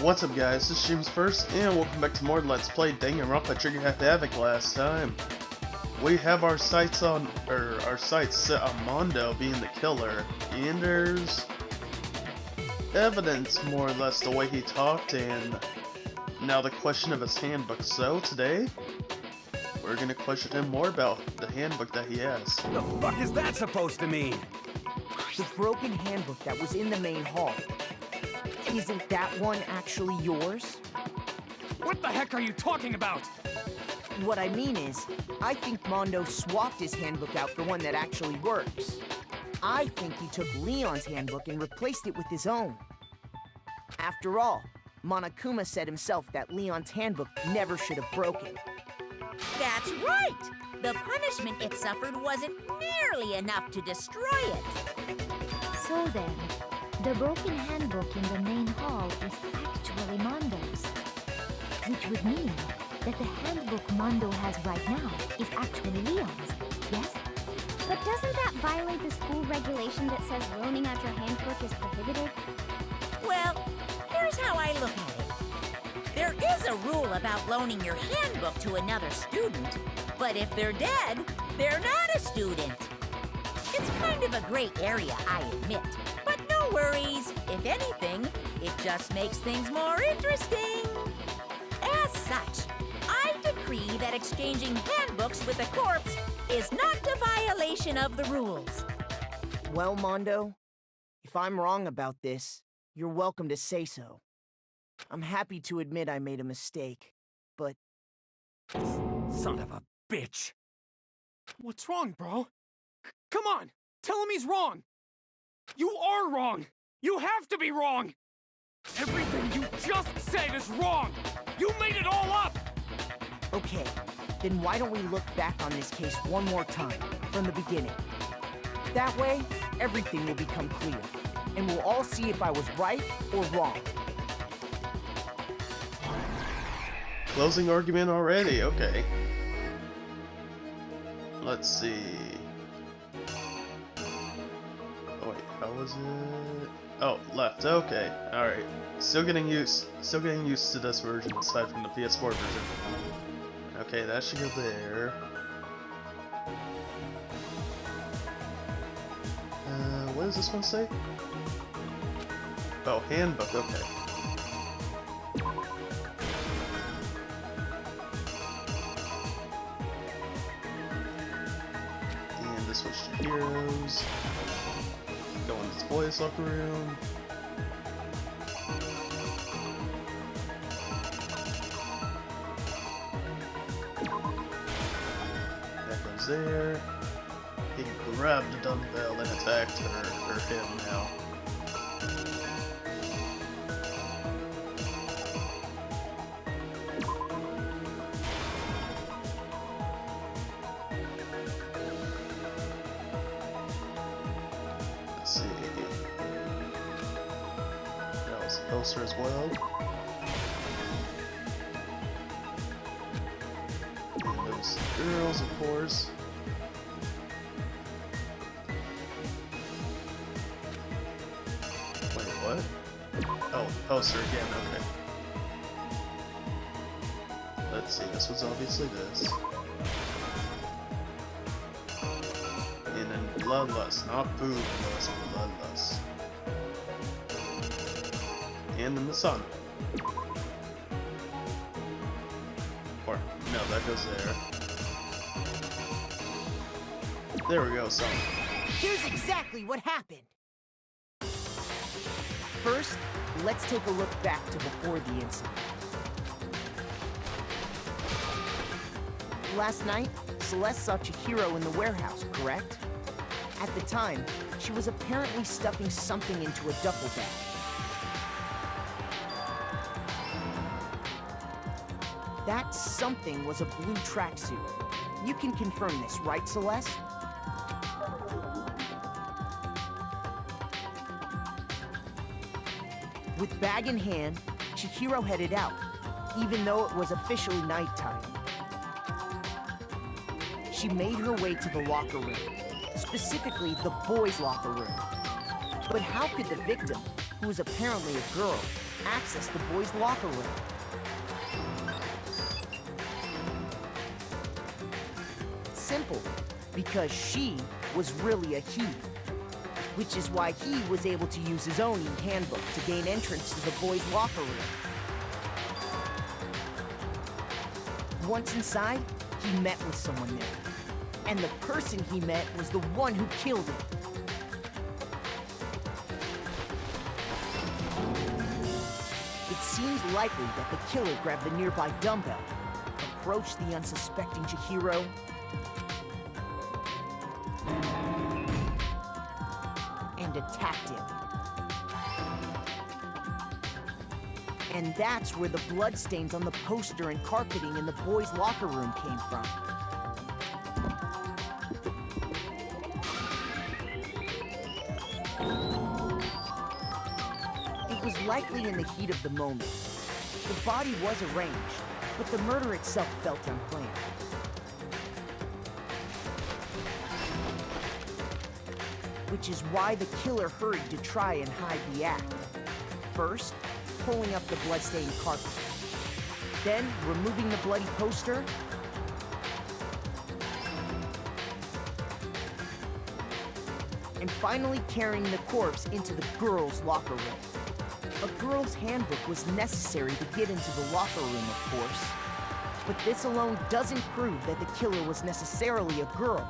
What's up guys, this is James First, and welcome back to more Let's Play Danganronpa Trigger Havoc. Last time, we have our sights set on Mondo being the killer, and there's evidence more or less the way he talked, and now the question of his handbook. So today, we're gonna question him more about the handbook that he has. The fuck is that supposed to mean? The broken handbook that was in the main hall. Isn't that one actually yours? What the heck are you talking about? What I mean is, I think Mondo swapped his handbook out for one that actually works. I think he took Leon's handbook and replaced it with his own. After all, Monokuma said himself that Leon's handbook never should have broken. That's right! The punishment it suffered wasn't nearly enough to destroy it. So then, the broken handbook in the main hall is actually Mondo's. Which would mean that the handbook Mondo has right now is actually Leon's, yes? But doesn't that violate the school regulation that says loaning out your handbook is prohibited? Well, here's how I look at it. There is a rule about loaning your handbook to another student, but if they're dead, they're not a student. It's kind of a gray area, I admit. But no worries. If anything, it just makes things more interesting. As such, I decree that exchanging handbooks with a corpse is not a violation of the rules. Well, Mondo, if I'm wrong about this, you're welcome to say so. I'm happy to admit I made a mistake, but... Son of a bitch. What's wrong, bro? Come on, tell him he's wrong. You are wrong. You have to be wrong. Everything you just said is wrong. You made it all up. Okay, then why don't we look back on this case one more time, from the beginning? That way, everything will become clear, and we'll all see if I was right or wrong. Closing argument already, okay. Let's see. Oh wait, how was it? Oh, left, okay, alright. Still getting used to this version aside from the PS4 version. Okay, that should go there. What does this one say? Oh, handbook, okay. And this switch to heroes. Go in this boys' locker room. That goes there. He grabbed the dumbbell and attacked her, or him now. Let's see. That was a poster as well. And those girls, of course. Wait, what? Oh, poster again, okay. Let's see, this was obviously this. And then bloodlust, not food lust, bloodlust. And then the sun. Or, no, that goes there. There we go, sun. Here's exactly what happened! First, let's take a look back to before the incident. Last night, Celeste saw Chihiro in the warehouse, correct? At the time, she was apparently stuffing something into a duffel bag. That something was a blue tracksuit. You can confirm this, right, Celeste? With bag in hand, Chihiro headed out, even though it was officially nighttime. She made her way to the locker room, specifically the boys' locker room. But how could the victim, who is apparently a girl, access the boys' locker room. Simple, because she was really a he, which is why he was able to use his own e-handbook to gain entrance to the boys' locker room. Once inside, he met with someone there, and the person he met was the one who killed him. It seems likely that the killer grabbed the nearby dumbbell, approached the unsuspecting Chihiro, and attacked him. And that's where the bloodstains on the poster and carpeting in the boys' locker room came from. It was likely in the heat of the moment. The body was arranged, but the murder itself felt unplanned. Which is why the killer hurried to try and hide the act. First, pulling up the bloodstained carpet. Then, removing the bloody poster. And finally carrying the corpse into the girls' locker room. A girl's handbook was necessary to get into the locker room, of course. But this alone doesn't prove that the killer was necessarily a girl.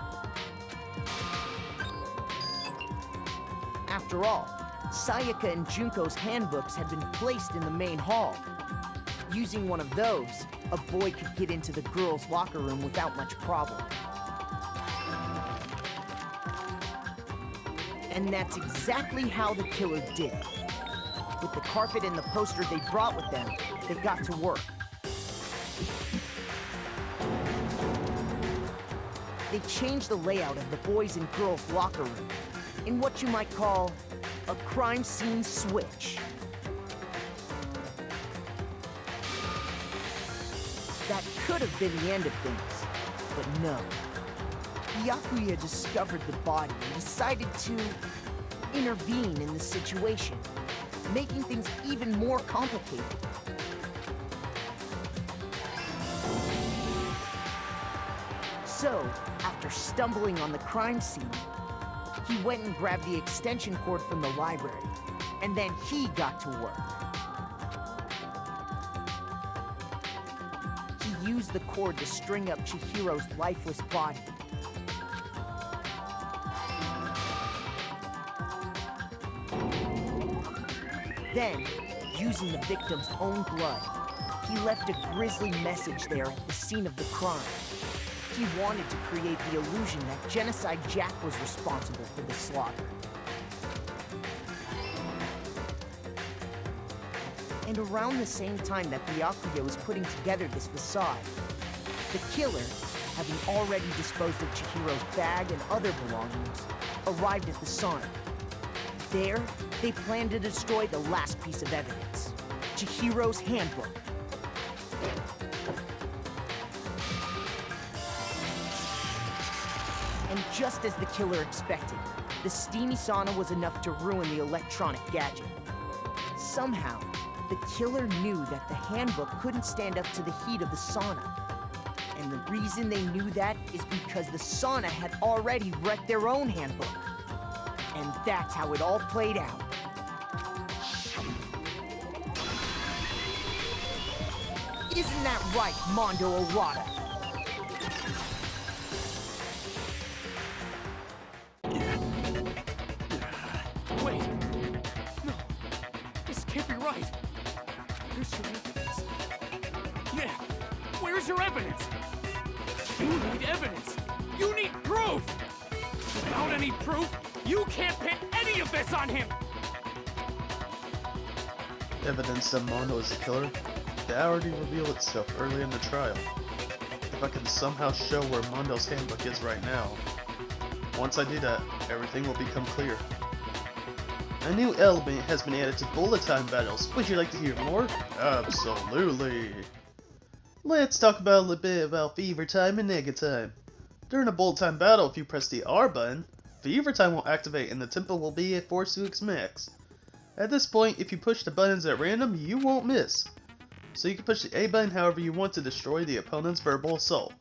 After all, Sayaka and Junko's handbooks had been placed in the main hall. Using one of those, a boy could get into the girls' locker room without much problem. And that's exactly how the killer did it. With the carpet and the poster they brought with them, they got to work. They changed the layout of the boys' and girls' locker room in what you might call a crime scene switch. That could have been the end of things, but no. Byakuya discovered the body and decided to intervene in the situation, making things even more complicated. So, after stumbling on the crime scene, he went and grabbed the extension cord from the library, and then he got to work. He used the cord to string up Chihiro's lifeless body. Then, using the victim's own blood, he left a grisly message there at the scene of the crime. He wanted to create the illusion that Genocide Jack was responsible for the slaughter. And around the same time that Byakuya was putting together this facade, the killer, having already disposed of Chihiro's bag and other belongings, arrived at the sauna. There, they planned to destroy the last piece of evidence, Chihiro's handbook. And just as the killer expected, the steamy sauna was enough to ruin the electronic gadget. Somehow, the killer knew that the handbook couldn't stand up to the heat of the sauna. And the reason they knew that is because the sauna had already wrecked their own handbook. And that's how it all played out. Isn't that right, Mondo Arata? Wait! No! This can't be right! Where's your evidence? Yeah! Where's your evidence? You need evidence! You need proof! Without any proof, you can't pin any of this on him! Evidence that Mondo is the killer? That already revealed itself early in the trial. If I can somehow show where Mondo's handbook is right now, once I do that, everything will become clear. A new element has been added to bullet time battles. Would you like to hear more? Absolutely! Let's talk about a little bit about Fever Time and Nega Time. During a bullet time battle, if you press the R button, Fever Time will activate and the tempo will be at 4 max. At this point, if you push the buttons at random, you won't miss. So you can push the A button however you want to destroy the opponent's verbal assault.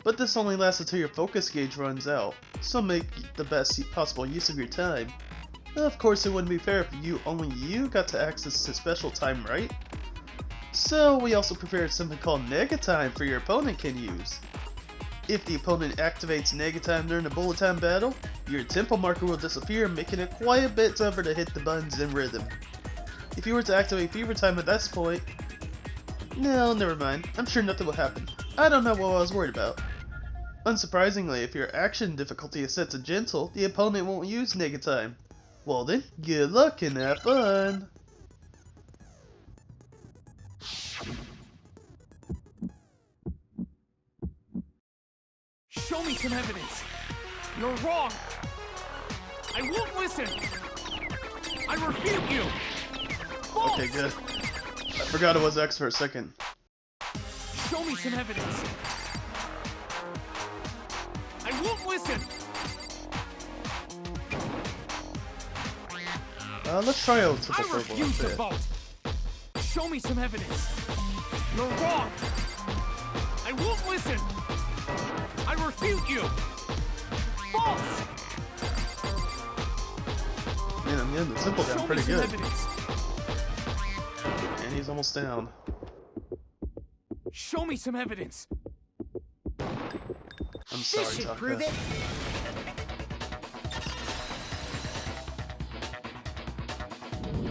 But this only lasts until your focus gauge runs out, so make the best possible use of your time. Of course, it wouldn't be fair if only you got to access the special time, right? So we also prepared something called Nega Time for your opponent can use. If the opponent activates Nega Time during a bullet time battle, your tempo marker will disappear, making it quite a bit tougher to hit the buttons in rhythm. If you were to activate Fever Time at this point, no, never mind, I'm sure nothing will happen. I don't know what I was worried about. Unsurprisingly, if your action difficulty is set to gentle, the opponent won't use Nega Time. Well then, good luck and have fun! Show me some evidence. You're wrong. I won't listen. I refute you. False. Okay, good. I forgot it was X for a second. Show me some evidence. I won't listen. Let's try out I triple purple refuse to instead. vote. Show me some evidence. You're wrong. I won't listen. I refute you. False. Man, I'm getting the simple down Show pretty me some good. evidence. And he's almost down. Show me some evidence. I'm sorry, This should Taka. prove it.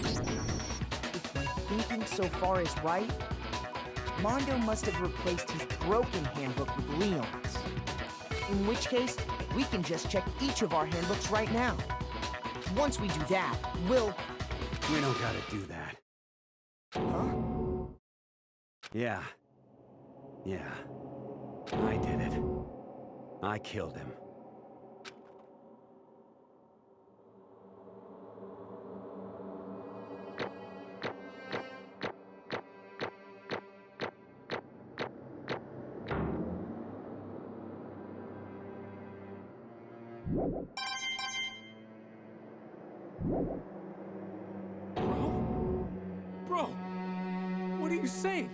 If my thinking so far is right, Mondo must have replaced his broken handbook with Leon's. In which case, we can just check each of our handbooks right now. Once we do that, we'll... We don't gotta do that. Huh? Yeah. I did it. I killed him. Bro, what are you saying?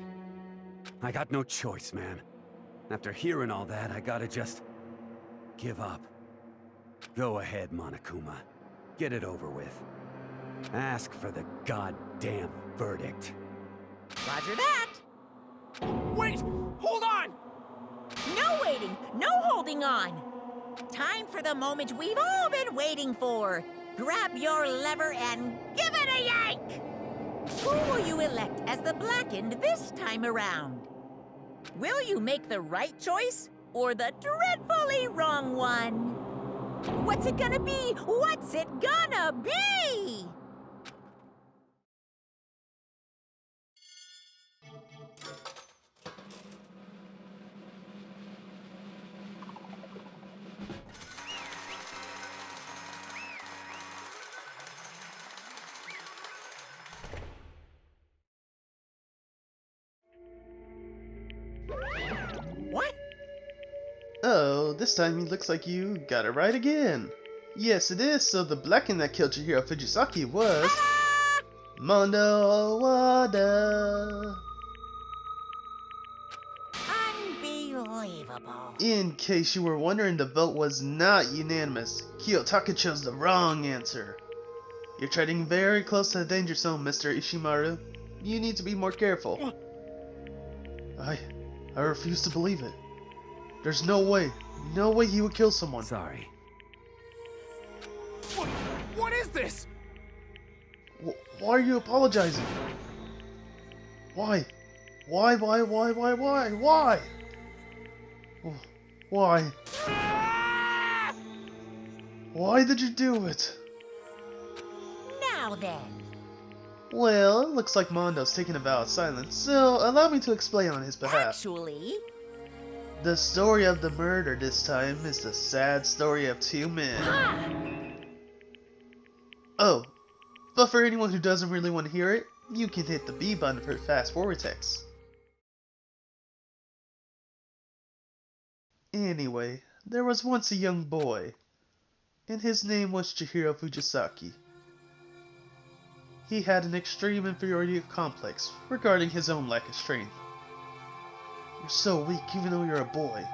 I got no choice, man. After hearing all that, I gotta just... give up. Go ahead, Monokuma. Get it over with. Ask for the goddamn verdict. Roger that. Wait! Hold on! No waiting, no holding on. Time for the moment we've all been waiting for. Grab your lever and give it a yank! Who will you elect as the Blackened this time around? Will you make the right choice or the dreadfully wrong one? What's it gonna be? What's it gonna be? What? Oh, this time it looks like you got it right again. Yes, it is. So the Blackened that killed Chihiro Fujisaki was Mondo Wada. Unbelievable. In case you were wondering, the vote was not unanimous. Kiyotaka chose the wrong answer. You're treading very close to the danger zone, Mr. Ishimaru. You need to be more careful. I refuse to believe it. There's no way he would kill someone. Sorry. What is this? Why are you apologizing? Why? Why? Why? Why did you do it? Now then. Well, it looks like Mondo's taking a vow of silence, so allow me to explain on his behalf. Actually, The story of the murder this time is the sad story of two men. Oh, but for anyone who doesn't really want to hear it, you can hit the B button for fast forward text. Anyway, there was once a young boy, and his name was Chihiro Fujisaki. he had an extreme inferiority complex regarding his own lack of strength. You're so weak even though you're a boy.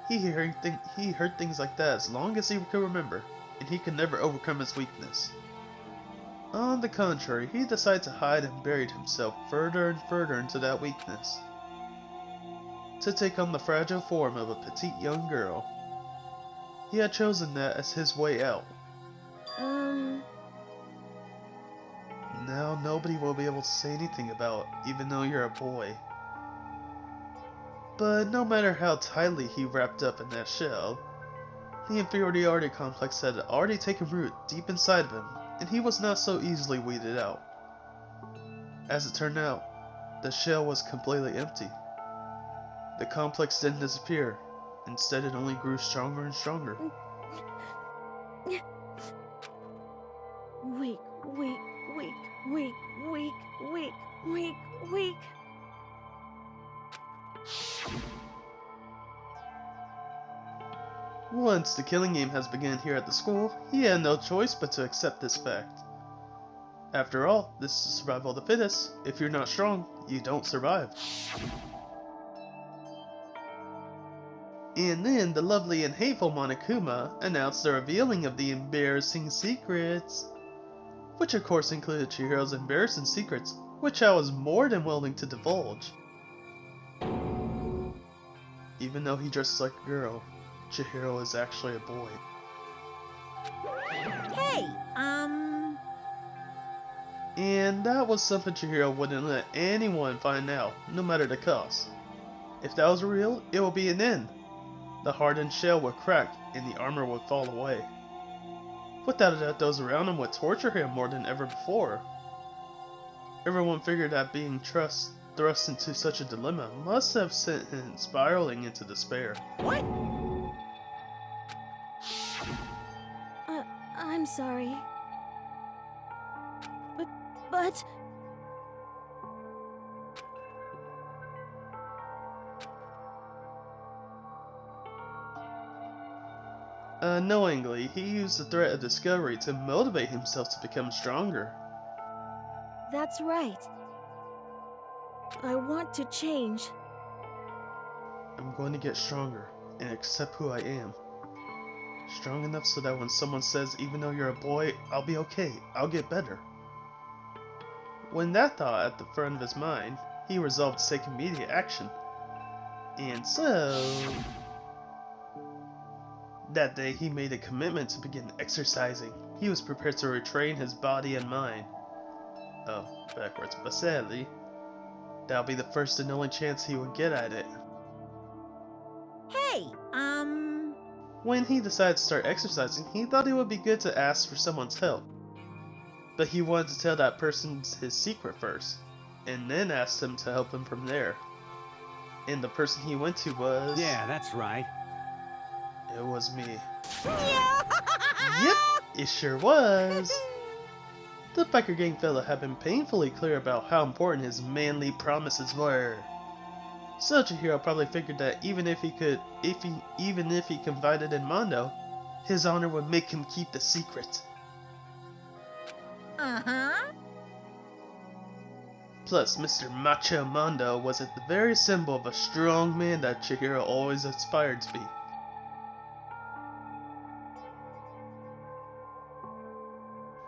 He heard things like that as long as he could remember, and he could never overcome his weakness. On the contrary, he decided to hide and buried himself further and further into that weakness, to take on the fragile form of a petite young girl. He had chosen that as his way out. Now nobody will be able to say anything about it, even though you're a boy. But no matter how tightly he wrapped up in that shell, the inferiority complex had already taken root deep inside of him, and he was not so easily weeded out. As it turned out, the shell was completely empty. The complex didn't disappear. Instead, it only grew stronger and stronger. Weak, weak, weak, weak, weak, weak, weak, weak. Once the killing game has begun here at the school, he had no choice but to accept this fact. After all, this is survival of the fittest. If you're not strong, you don't survive. And then the lovely and hateful Monokuma announced the revealing of the embarrassing secrets, which of course included Chihiro's embarrassing secrets, which I was more than willing to divulge. Even though he dresses like a girl, Chihiro is actually a boy. Hey, And that was something Chihiro wouldn't let anyone find out, no matter the cost. If that was real, it would be an end. The hardened shell would crack, and the armor would fall away. Without a doubt, those around him would torture him more than ever before. Everyone figured that being thrust into such a dilemma must have sent him spiraling into despair. what? I'm sorry. But... Unknowingly, he used the threat of discovery to motivate himself to become stronger. That's right. I want to change. I'm going to get stronger and accept who I am. Strong enough so that when someone says, even though you're a boy, I'll be okay, I'll get better. When that thought at the front of his mind, he resolved to take immediate action. And so... that day he made a commitment to begin exercising. He was prepared to retrain his body and mind. Oh, backwards, but sadly, that'll be the first and only chance he would get at it. Hey, When he decided to start exercising, he thought it would be good to ask for someone's help. But he wanted to tell that person his secret first, and then ask them to help him from there. And the person he went to was... Yeah, that's right. It was me. Yep, it sure was. The biker gang fella had been painfully clear about how important his manly promises were. So Chihiro probably figured that even if he confided in Mondo, his honor would make him keep the secret. uh-huh. Plus, Mr. Macho Mondo was the very symbol of a strong man that Chihiro always aspired to be.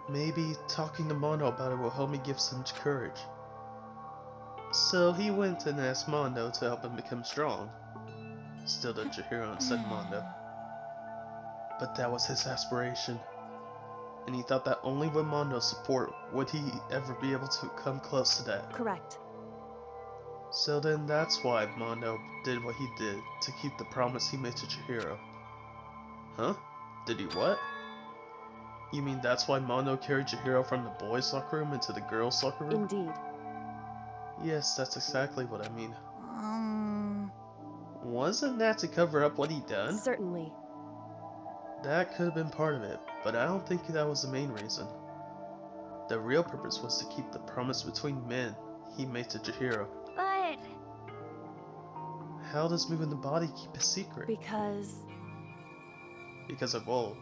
Maybe talking to Mondo about it will help me give some courage. So he went and asked Mondo to help him become strong. Still to Chihiro and said Mondo. But that was his aspiration. And he thought that only with Mondo's support would he ever be able to come close to that. Correct. So then that's why Mondo did what he did, to keep the promise he made to Chihiro. Huh? Did he what? You mean that's why Mondo carried Chihiro from the boys' locker room into the girls' locker room? Indeed. Yes, that's exactly what I mean. Wasn't that to cover up what he'd done? Certainly. That could have been part of it, but I don't think that was the main reason. The real purpose was to keep the promise between men he made to Chihiro. But How does moving the body keep a secret? Because... Because of, well,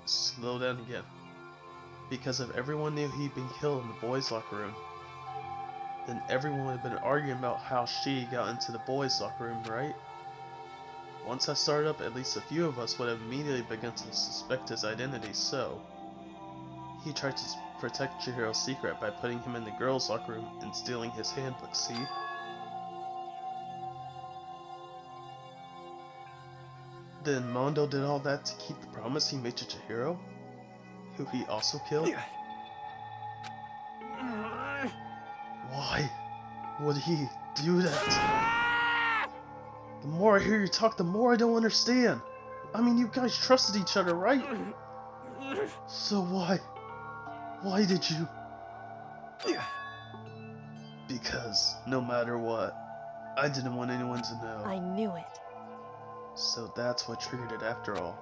slow down again. because if everyone knew he'd been killed in the boys' locker room, then everyone would have been arguing about how she got into the boys' locker room, right? Once I started up, at least a few of us would have immediately begun to suspect his identity, so he tried to protect Chihiro's secret by putting him in the girls' locker room and stealing his handbook, see? Then Mondo did all that to keep the promise he made to Chihiro, who he also killed? Why would he do that? The more I hear you talk, the more I don't understand. I mean, you guys trusted each other, right? So why did you? Because no matter what, I didn't want anyone to know. I knew it. So that's what triggered it after all.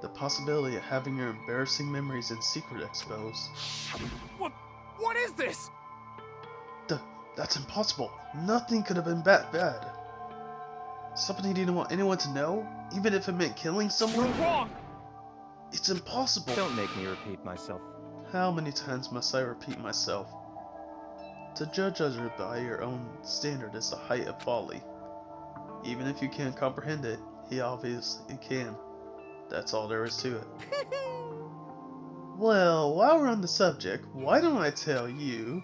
The possibility of having your embarrassing memories in secret exposed. What is this? That's impossible. Nothing could have been that bad. Something he didn't want anyone to know, even if it meant killing someone? You're wrong! It's impossible. Don't make me repeat myself. How many times must I repeat myself? To judge others by your own standard is the height of folly. Even if you can't comprehend it, he obviously can. That's all there is to it. Well, while we're on the subject, why don't I tell you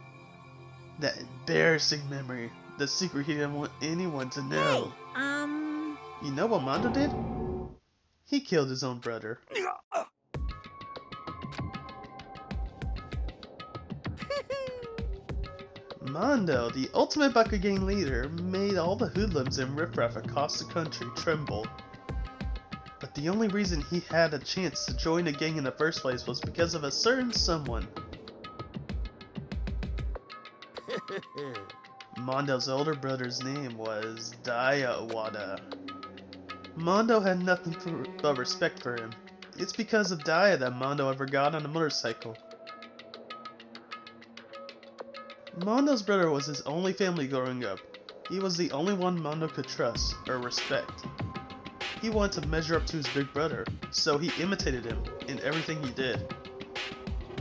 that embarrassing memory, the secret he didn't want anyone to know. Hey, You know what Mondo did? He killed his own brother. Mondo, the ultimate Bakugan leader, made all the hoodlums and riffraff across the country tremble. But the only reason he had a chance to join a gang in the first place was because of a certain someone. Mondo's older brother's name was Daya. Mondo had nothing but respect for him. It's because of Daya that Mondo ever got on a motorcycle. Mondo's brother was his only family growing up. He was the only one Mondo could trust, or respect. He wanted to measure up to his big brother, so he imitated him in everything he did.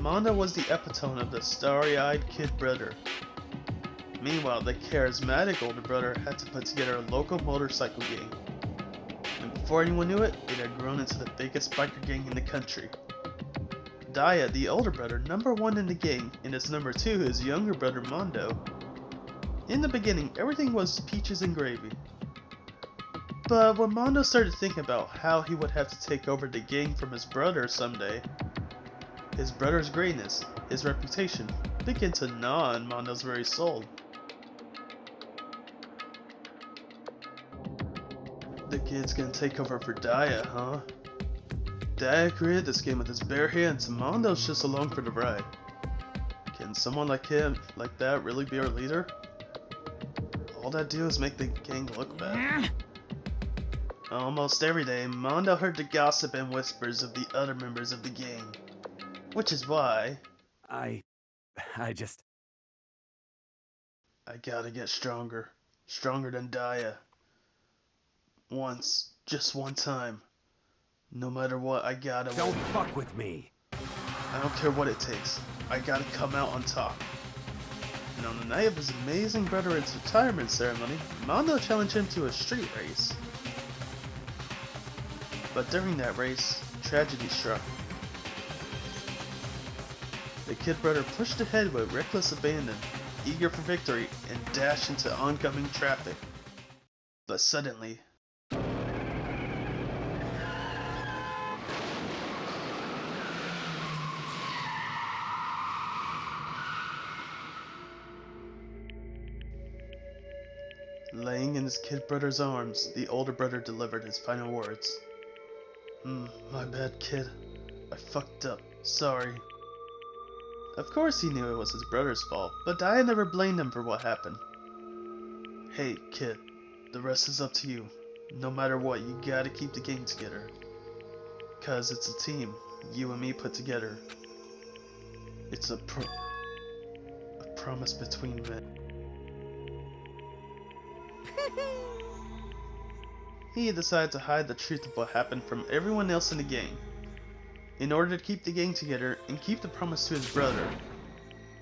Mondo was the epitome of the starry-eyed kid brother. Meanwhile, the charismatic older brother had to put together a local motorcycle gang. And before anyone knew it, it had grown into the biggest biker gang in the country. Daya, the older brother, #1 in the gang, and his #2, his younger brother Mondo. In the beginning, everything was peaches and gravy. But when Mondo started thinking about how he would have to take over the gang from his brother someday, his brother's greatness, his reputation, began to gnaw on Mondo's very soul. The kid's gonna take over for Daya, huh? Daya created this game with his bare hands, and Mondo's just along for the ride. Can someone like him, like that, really be our leader? All that do is make the gang look bad. Almost every day, Mondo heard the gossip and whispers of the other members of the gang. Which is why... I gotta get stronger. Stronger than Daya. Once. Just one time. No matter what, I gotta Don't win. fuck with me. I don't care what it takes. I gotta come out on top. And on the night of his amazing brother's retirement ceremony, Mondo challenged him to a street race. But during that race, tragedy struck. The kid brother pushed ahead with reckless abandon, eager for victory, and dashed into oncoming traffic. But suddenly... Laying in his kid brother's arms, the older brother delivered his final words. My bad, kid. I fucked up. Sorry. Of course he knew it was his brother's fault, but Daya never blamed him for what happened. Hey, kid. The rest is up to you. No matter what, you gotta keep the gang together. 'Cause it's a team, you and me put together. It's a promise between men. he decided to hide the truth of what happened from everyone else in the gang. In order to keep the gang together and keep the promise to his brother,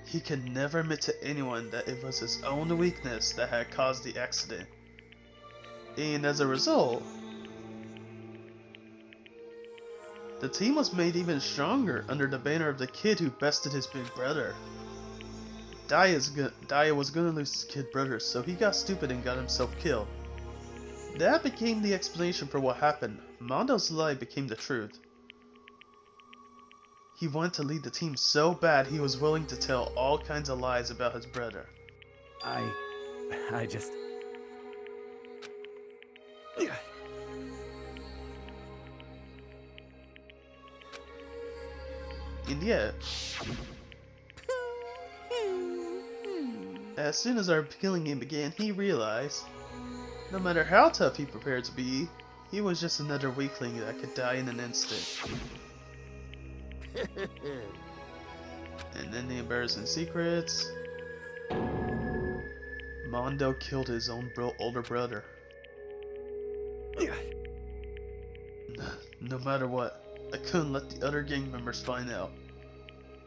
he could never admit to anyone that it was his own weakness that had caused the accident. And as a result, the team was made even stronger under the banner of the kid who bested his big brother. Daya was gonna lose his kid brother, so he got stupid and got himself killed. That became the explanation for what happened. Mondo's lie became the truth. He wanted to lead the team so bad he was willing to tell all kinds of lies about his brother. I just... And yet, as soon as our killing game began, he realized, no matter how tough he prepared to be, he was just another weakling that could die in an instant. And then the embarrassing secrets. Mondo killed his own older brother. No matter what, I couldn't let the other gang members find out.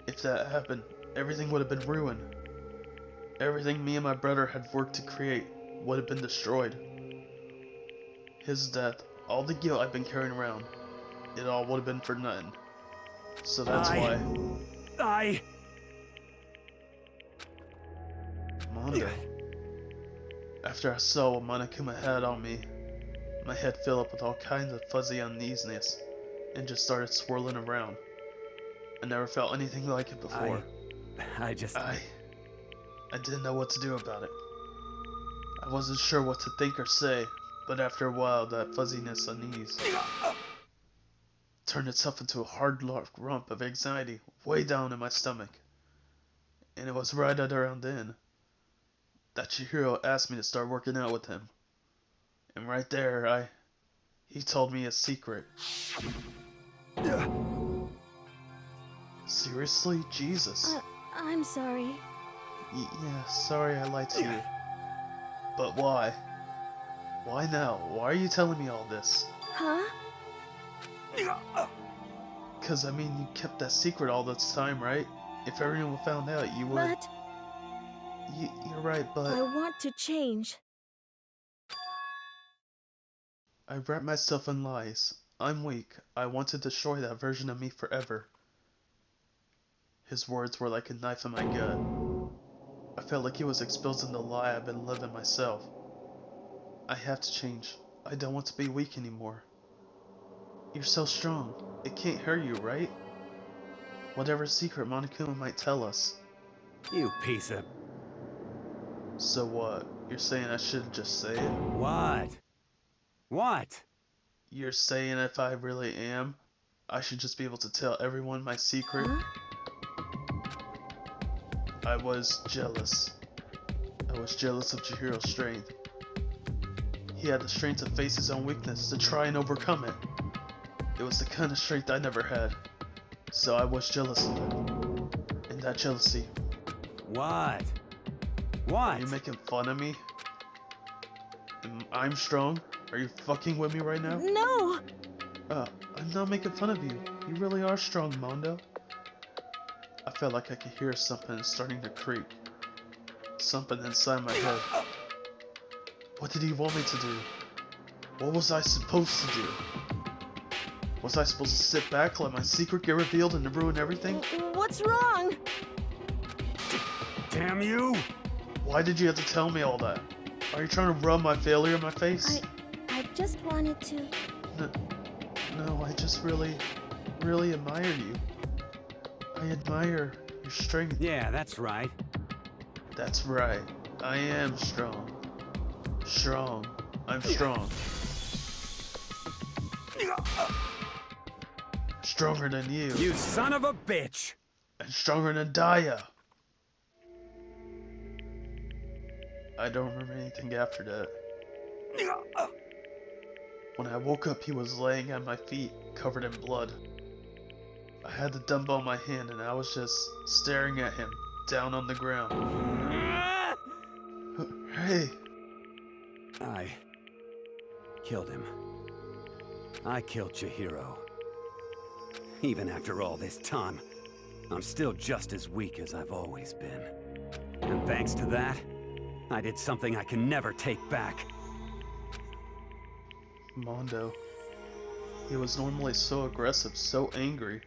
If that happened, everything would have been ruined. Everything me and my brother had worked to create would have been destroyed. His death, all the guilt I've been carrying around, it all would have been for nothing. So that's why... Mondo. After I saw what Monokuma had on me, my head filled up with all kinds of fuzzy uneasiness and just started swirling around. I never felt anything like it before. I just... I didn't know what to do about it. I wasn't sure what to think or say, but after a while that fuzziness unease turned itself into a hard lump of anxiety way down in my stomach. And it was right at around then that Chihiro asked me to start working out with him. And right there, he told me a secret. Seriously? Jesus. I'm sorry. Yeah, sorry I lied to you. But why? Why now? Why are you telling me all this? Huh? Cause I mean, you kept that secret all this time, right? If everyone found out, you would... But You're right, but... I want to change. I wrap myself in lies. I'm weak. I want to destroy that version of me forever. His words were like a knife in my gut. I felt like he was exposing the lie I've been living myself. I have to change. I don't want to be weak anymore. You're so strong. It can't hurt you, right? Whatever secret Monokuma might tell us. You piece of... So what? You're saying I should just say it? What? What? You're saying if I really am, I should just be able to tell everyone my secret? Huh? I was jealous. I was jealous of Chihiro's strength. He had the strength to face his own weakness, to try and overcome it. It was the kind of strength I never had. So I was jealous of it. And that jealousy... What? Are What? you making fun of me? I'm strong? Are you fucking with me right now? No! I'm not making fun of you. You really are strong, Mondo. I felt like I could hear something starting to creak. Something inside my head. What did he want me to do? What was I supposed to do? Was I supposed to sit back, let my secret get revealed and ruin everything? What's wrong? Damn you! Why did you have to tell me all that? Are you trying to rub my failure in my face? I just wanted to... No, I just really admire you. I admire your strength. Yeah, that's right. That's right. I am strong. Strong. I'm strong. Stronger than you. You son of a bitch! And stronger than Daya. I don't remember anything after that. When I woke up, he was laying at my feet, covered in blood. I had the dumbbell in my hand and I was just staring at him, down on the ground. Hey! I killed him. I killed Chihiro. Even after all this time, I'm still just as weak as I've always been. And thanks to that, I did something I can never take back. Mondo. He was normally so aggressive, so angry.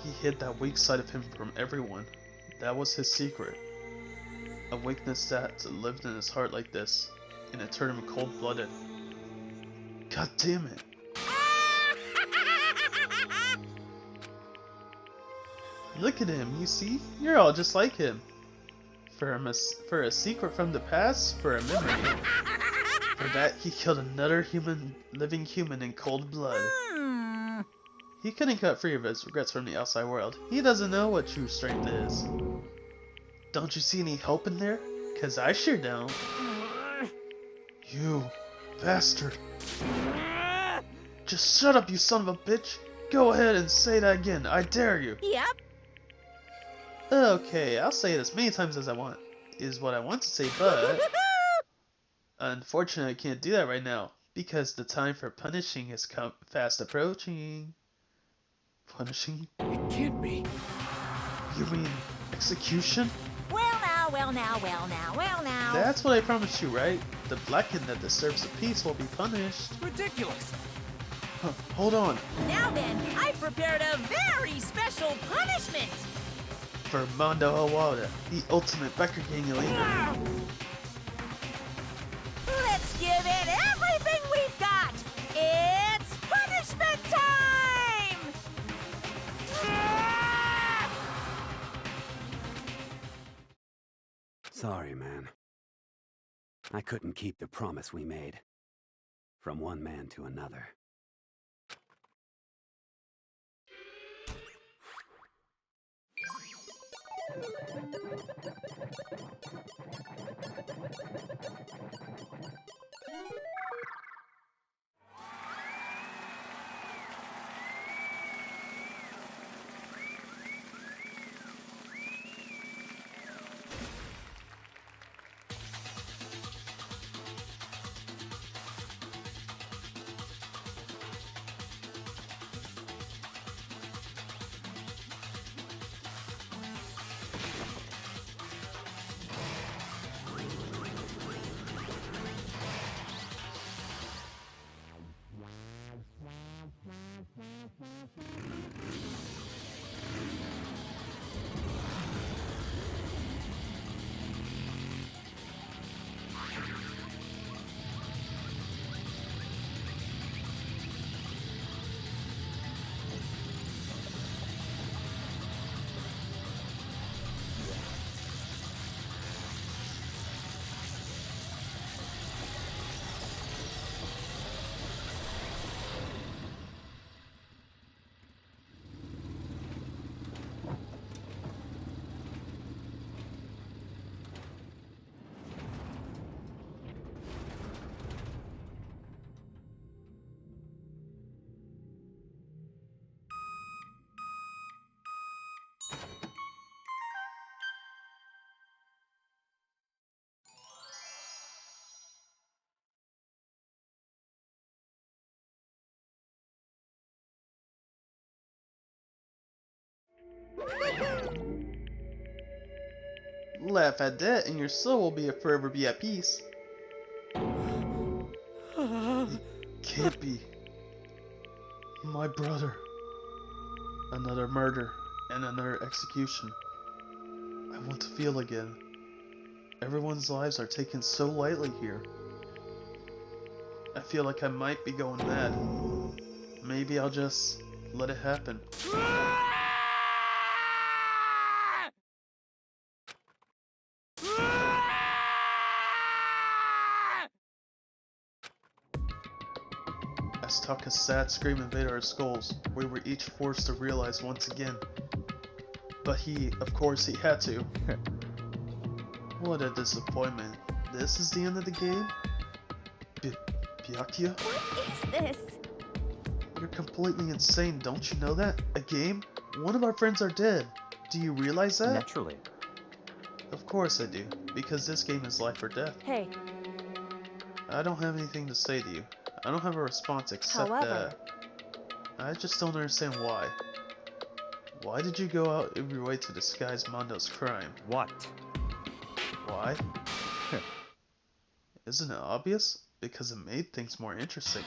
He hid that weak side of him from everyone. That was his secret. A weakness that lived in his heart like this, and it turned him cold-blooded. God damn it. Look at him, you see? You're all just like him. For a secret from the past, for a memory. For that, he killed another living human in cold blood. He couldn't cut free of his regrets from the outside world. He doesn't know what true strength is. Don't you see any hope in there? 'Cause I sure don't. You bastard. Just shut up, you son of a bitch. Go ahead and say that again. I dare you. Yep. Okay, I'll say it as many times as I want. Is what I want to say, but unfortunately I can't do that right now. Because the time for punishing is fast approaching. Punishing? It can't be. You mean execution? Well now, well now, well now, well now. That's what I promised you, right? The blackened that disturbs the peace will be punished. Ridiculous. Huh, hold on. Now then, I've prepared a very special punishment. For Mondo Hawada, the ultimate biker gang leader. Let's give it everything we've got. It's punishment time! Sorry, man. I couldn't keep the promise we made. From one man to another. Laugh at that and your soul will forever be at peace. Can't be. My brother. Another murder and another execution. I want to feel again. Everyone's lives are taken so lightly here. I feel like I might be going mad. Maybe I'll just let it happen. As Taka's sad scream invaded our skulls, we were each forced to realize once again. But of course he had to. What a disappointment. This is the end of the game? Byakuya? What is this? You're completely insane, don't you know that? A game? One of our friends are dead. Do you realize that? Naturally. Of course I do, because this game is life or death. Hey, I don't have anything to say to you. I don't have a response except However, that I just don't understand why. Why did you go out of your way to disguise Mondo's crime? What? Why? Isn't it obvious? Because it made things more interesting.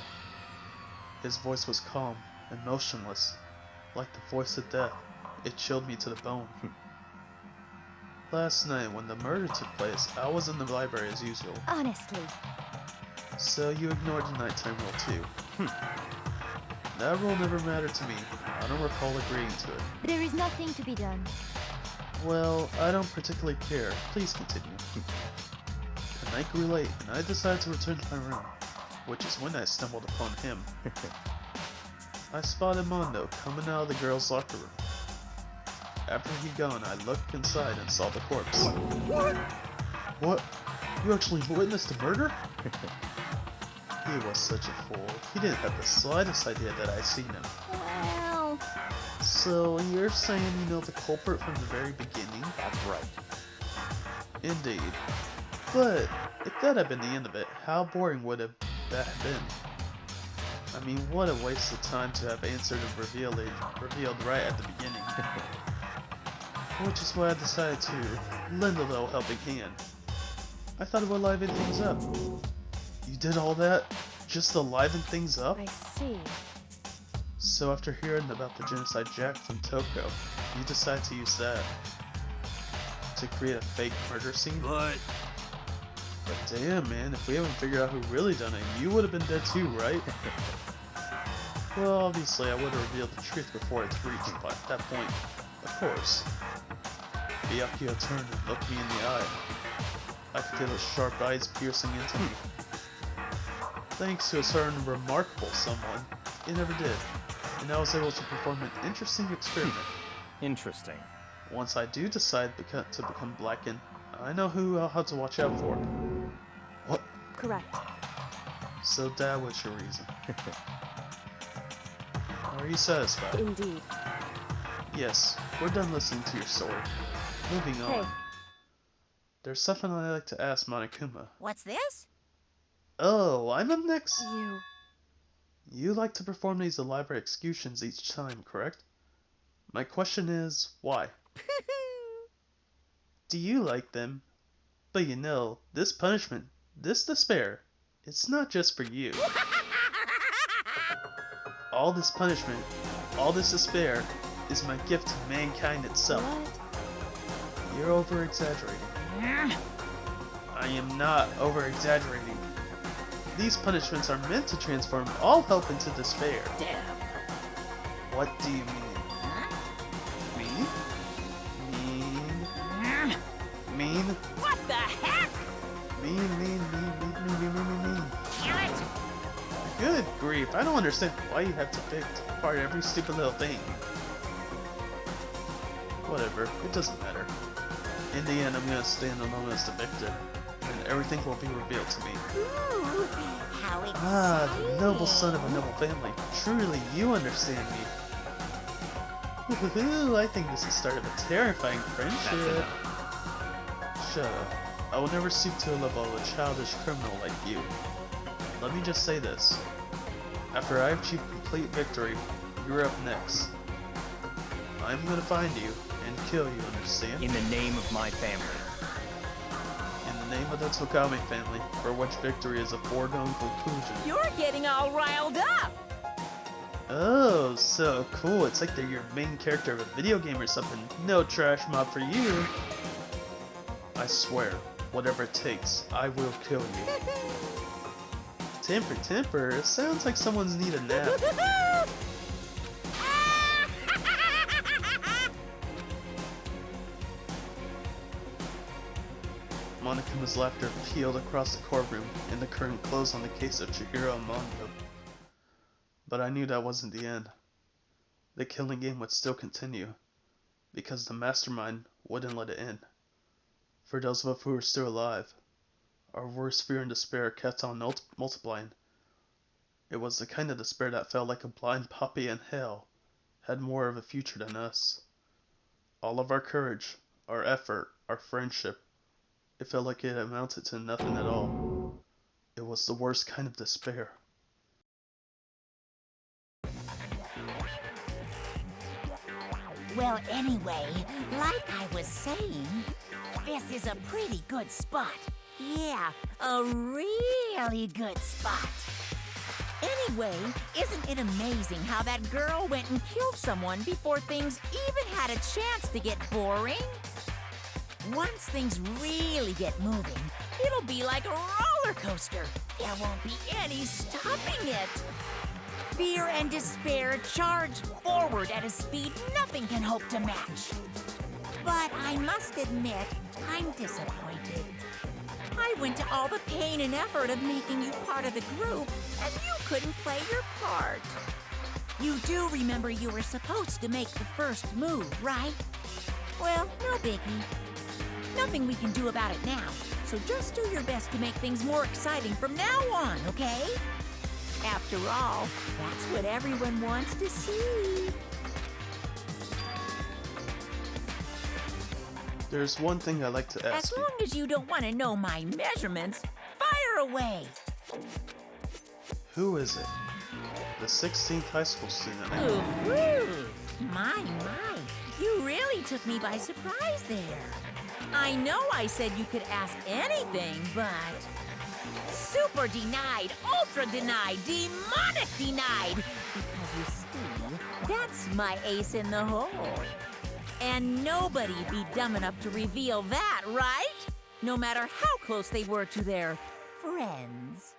His voice was calm and motionless, like the voice of death. It chilled me to the bone. Last night, when the murder took place, I was in the library as usual. Honestly, So you ignored the nighttime rule too. That rule never mattered to me. I don't recall agreeing to it. there is nothing to be done. Well, I don't particularly care. Please continue. The night grew late, and I decided to return to my room, which is when I stumbled upon him. I spotted Mondo coming out of the girls' locker room. After he'd gone, I looked inside and saw the corpse. what? What? You actually witnessed the murder? He was such a fool. He didn't have the slightest idea that I'd seen him. Well, So, you're saying you know the culprit from the very beginning? That's right. Indeed. But, if that had been the end of it, how boring would that have been? I mean, what a waste of time to have answered and revealed right at the beginning. Which is why I decided to lend a little helping hand. I thought it would liven things up. You did all that just to liven things up? I see. So after hearing about the genocide jack from Toko, you decide to use that to create a fake murder scene? But Damn, man, if we haven't figured out who really done it, you would have been dead too, right? Well, obviously I would have revealed the truth before it's reached by that point. Of course. Byakuya turned and looked me in the eye. I could feel his sharp eyes piercing into me. Thanks to a certain remarkable someone, it never did, and I was able to perform an interesting experiment. interesting. Once I do decide to become blackened, I know who I'll have to watch out for. What? Correct. So that was your reason. Are you satisfied? Indeed. Yes, we're done listening to your story. Moving on. Hey. There's something I'd like to ask Monokuma. What's this? Oh, I'm up next? You. You like to perform these elaborate executions each time, correct? My question is, why? Do you like them? But you know, this punishment, this despair, it's not just for you. All this punishment, all this despair, is my gift to mankind itself. What? You're over-exaggerating. I am not over-exaggerating. These punishments are meant to transform all hope into despair. Damn. What do you mean? Me? Mean? What the heck? Mean. Damn it! Good grief, I don't understand why you have to pick apart every stupid little thing. Whatever, it doesn't matter. In the end, I'm gonna stand alone as the victor, and everything will be revealed to me. Ooh, how exciting! Ah, the noble son of a noble family. Truly, you understand me. Woohoo, I think this is the start of a terrifying friendship. Shut up. I will never stoop to the level of a childish criminal like you. Let me just say this. After I achieve complete victory, you're up next. I'm gonna find you and kill you, understand? In the name of my family. In the name of the Tokame family, for which victory is a foregone conclusion. You're getting all riled up! Oh, so cool. It's like they're your main character of a video game or something. No trash mob for you. I swear, whatever it takes, I will kill you. Temper, it sounds like someone's need a nap. Monokuma's laughter pealed across the courtroom, and the curtain closed on the case of Chihiro and Mondo. But I knew that wasn't the end. The killing game would still continue, because the mastermind wouldn't let it end. For those of us who were still alive, our worst fear and despair kept on multiplying. It was the kind of despair that felt like a blind puppy in hell had more of a future than us. All of our courage, our effort, our friendship, it felt like it amounted to nothing at all. It was was the worst kind of despair. Well, anyway, like I was saying, this is a pretty good spot. Yeah, a really good spot. Anyway, isn't it amazing how that girl went and killed someone before things even had a chance to get boring? Once things really get moving, it'll be like a roller coaster. There won't be any stopping it. Fear and despair charge forward at a speed nothing can hope to match. But I must admit, I'm disappointed. I went to all the pain and effort of making you part of the group, and you couldn't play your part. You do remember you were supposed to make the first move, right? Well, no biggie. Nothing we can do about it now, so just do your best to make things more exciting from now on, okay? After all, that's what everyone wants to see. There's one thing I'd like to ask As you. long as you don't want to know my measurements, fire away. Who is it? The 16th high school student. Ooh, my, you really took me by surprise there. I know I said you could ask anything, but... Super denied, ultra denied, demonic denied! Because you see, that's my ace in the hole. And nobody'd be dumb enough to reveal that, right? No matter how close they were to their friends.